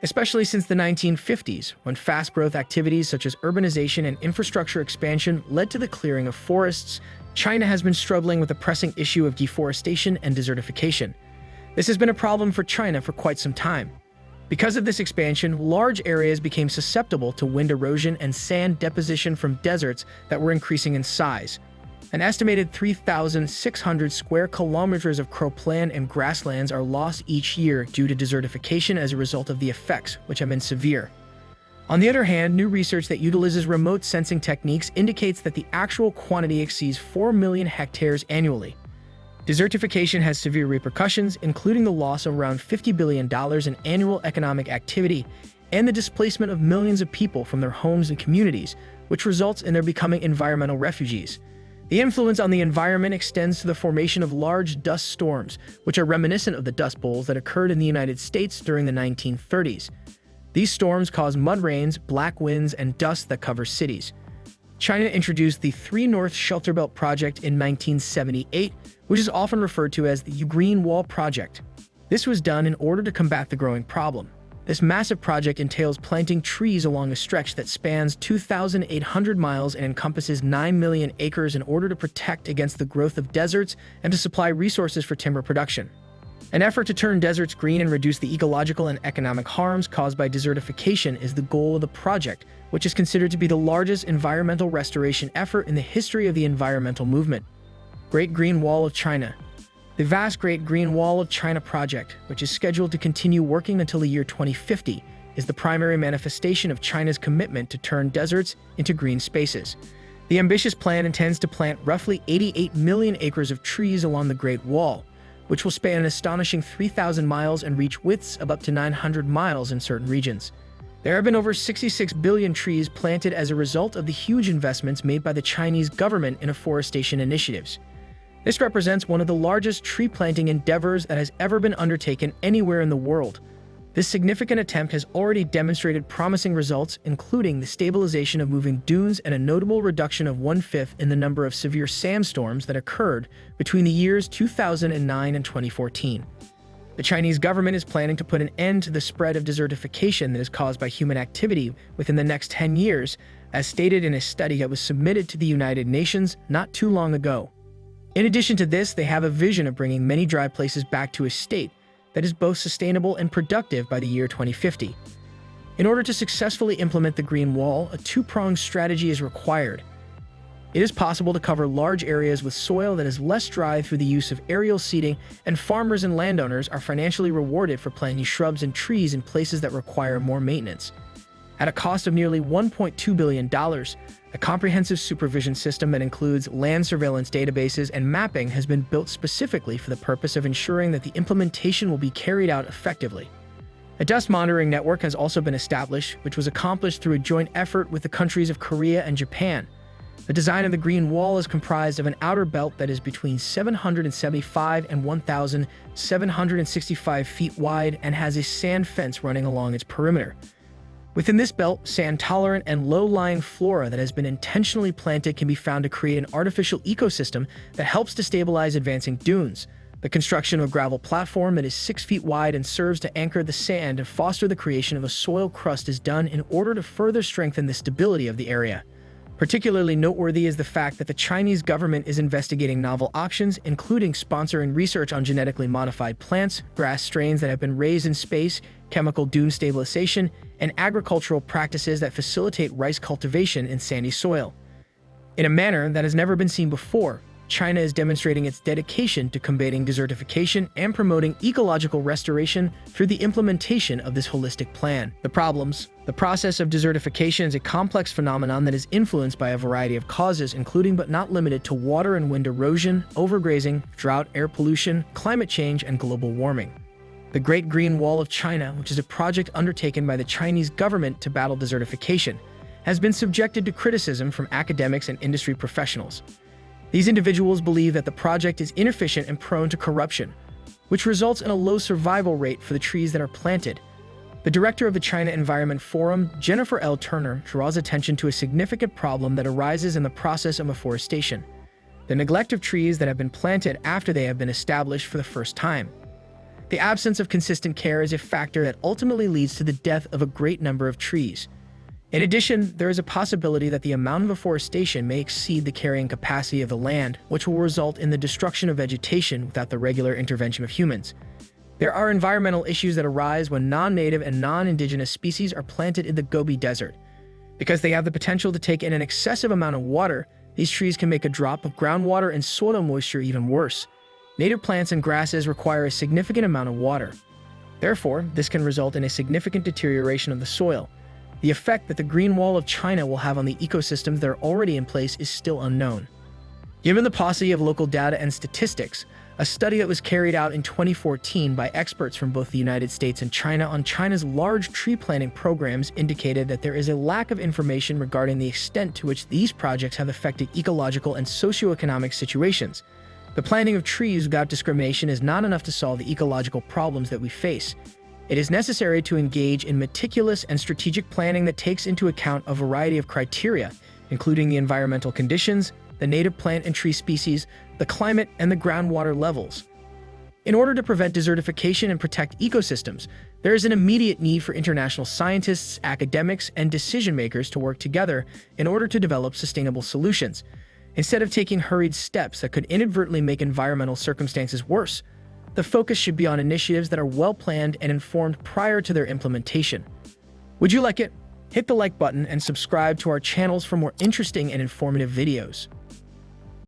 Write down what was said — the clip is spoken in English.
especially since the 1950s, when fast-growth activities such as urbanization and infrastructure expansion led to the clearing of forests. China has been struggling with the pressing issue of deforestation and desertification. This has been a problem for China for quite some time. Because of this expansion, large areas became susceptible to wind erosion and sand deposition from deserts that were increasing in size. An estimated 3,600 square kilometers of cropland and grasslands are lost each year due to desertification as a result of the effects, which have been severe. On the other hand, new research that utilizes remote sensing techniques indicates that the actual quantity exceeds 4 million hectares annually. Desertification has severe repercussions, including the loss of around $50 billion in annual economic activity and the displacement of millions of people from their homes and communities, which results in their becoming environmental refugees. The influence on the environment extends to the formation of large dust storms, which are reminiscent of the dust bowls that occurred in the United States during the 1930s. These storms cause mud rains, black winds, and dust that cover cities. China introduced the 3 North Shelter Belt Project in 1978, which is often referred to as the Green Wall Project. This was done in order to combat the growing problem. This massive project entails planting trees along a stretch that spans 2,800 miles and encompasses 9 million acres in order to protect against the growth of deserts and to supply resources for timber production. An effort to turn deserts green and reduce the ecological and economic harms caused by desertification is the goal of the project, which is considered to be the largest environmental restoration effort in the history of the environmental movement. Great Green Wall of China. The vast Great Green Wall of China project, which is scheduled to continue working until the year 2050, is the primary manifestation of China's commitment to turn deserts into green spaces. The ambitious plan intends to plant roughly 88 million acres of trees along the Great Wall, which will span an astonishing 3,000 miles and reach widths of up to 900 miles in certain regions. There have been over 66 billion trees planted as a result of the huge investments made by the Chinese government in afforestation initiatives. This represents one of the largest tree planting endeavors that has ever been undertaken anywhere in the world. This significant attempt has already demonstrated promising results, including the stabilization of moving dunes and a notable reduction of 1/5 in the number of severe sandstorms that occurred between the years 2009 and 2014. The Chinese government is planning to put an end to the spread of desertification that is caused by human activity within the next 10 years, as stated in a study that was submitted to the United Nations not too long ago. In addition to this, they have a vision of bringing many dry places back to a state that is both sustainable and productive by the year 2050. In order to successfully implement the Green Wall, a two-pronged strategy is required. It is possible to cover large areas with soil that is less dry through the use of aerial seeding, and farmers and landowners are financially rewarded for planting shrubs and trees in places that require more maintenance. At a cost of nearly $1.2 billion, a comprehensive supervision system that includes land surveillance databases and mapping has been built specifically for the purpose of ensuring that the implementation will be carried out effectively. A dust monitoring network has also been established, which was accomplished through a joint effort with the countries of Korea and Japan. The design of the Green Wall is comprised of an outer belt that is between 775 and 1,765 feet wide and has a sand fence running along its perimeter. Within this belt, sand-tolerant and low-lying flora that has been intentionally planted can be found to create an artificial ecosystem that helps to stabilize advancing dunes. The construction of a gravel platform that is 6 feet wide and serves to anchor the sand and foster the creation of a soil crust is done in order to further strengthen the stability of the area. Particularly noteworthy is the fact that the Chinese government is investigating novel options, including sponsoring research on genetically modified plants, grass strains that have been raised in space, chemical dune stabilization, and agricultural practices that facilitate rice cultivation in sandy soil. In a manner that has never been seen before, China is demonstrating its dedication to combating desertification and promoting ecological restoration through the implementation of this holistic plan. The problems. The process of desertification is a complex phenomenon that is influenced by a variety of causes, including but not limited to water and wind erosion, overgrazing, drought, air pollution, climate change, and global warming. The Great Green Wall of China, which is a project undertaken by the Chinese government to battle desertification, has been subjected to criticism from academics and industry professionals. These individuals believe that the project is inefficient and prone to corruption, which results in a low survival rate for the trees that are planted. The director of the China Environment Forum, Jennifer L. Turner, draws attention to a significant problem that arises in the process of afforestation: the neglect of trees that have been planted after they have been established for the first time. The absence of consistent care is a factor that ultimately leads to the death of a great number of trees. In addition, there is a possibility that the amount of afforestation may exceed the carrying capacity of the land, which will result in the destruction of vegetation without the regular intervention of humans. There are environmental issues that arise when non-native and non-indigenous species are planted in the Gobi Desert. Because they have the potential to take in an excessive amount of water, these trees can make a drop of groundwater and soil moisture even worse. Native plants and grasses require a significant amount of water. Therefore, this can result in a significant deterioration of the soil. The effect that the Green Wall of China will have on the ecosystems that are already in place is still unknown. Given the paucity of local data and statistics, a study that was carried out in 2014 by experts from both the United States and China on China's large tree planting programs indicated that there is a lack of information regarding the extent to which these projects have affected ecological and socioeconomic situations. The planting of trees without discrimination is not enough to solve the ecological problems that we face. It is necessary to engage in meticulous and strategic planning that takes into account a variety of criteria, including the environmental conditions, the native plant and tree species, the climate, and the groundwater levels. In order to prevent desertification and protect ecosystems, there is an immediate need for international scientists, academics, and decision-makers to work together in order to develop sustainable solutions. Instead of taking hurried steps that could inadvertently make environmental circumstances worse, the focus should be on initiatives that are well-planned and informed prior to their implementation. Would you like it? Hit the like button and subscribe to our channels for more interesting and informative videos.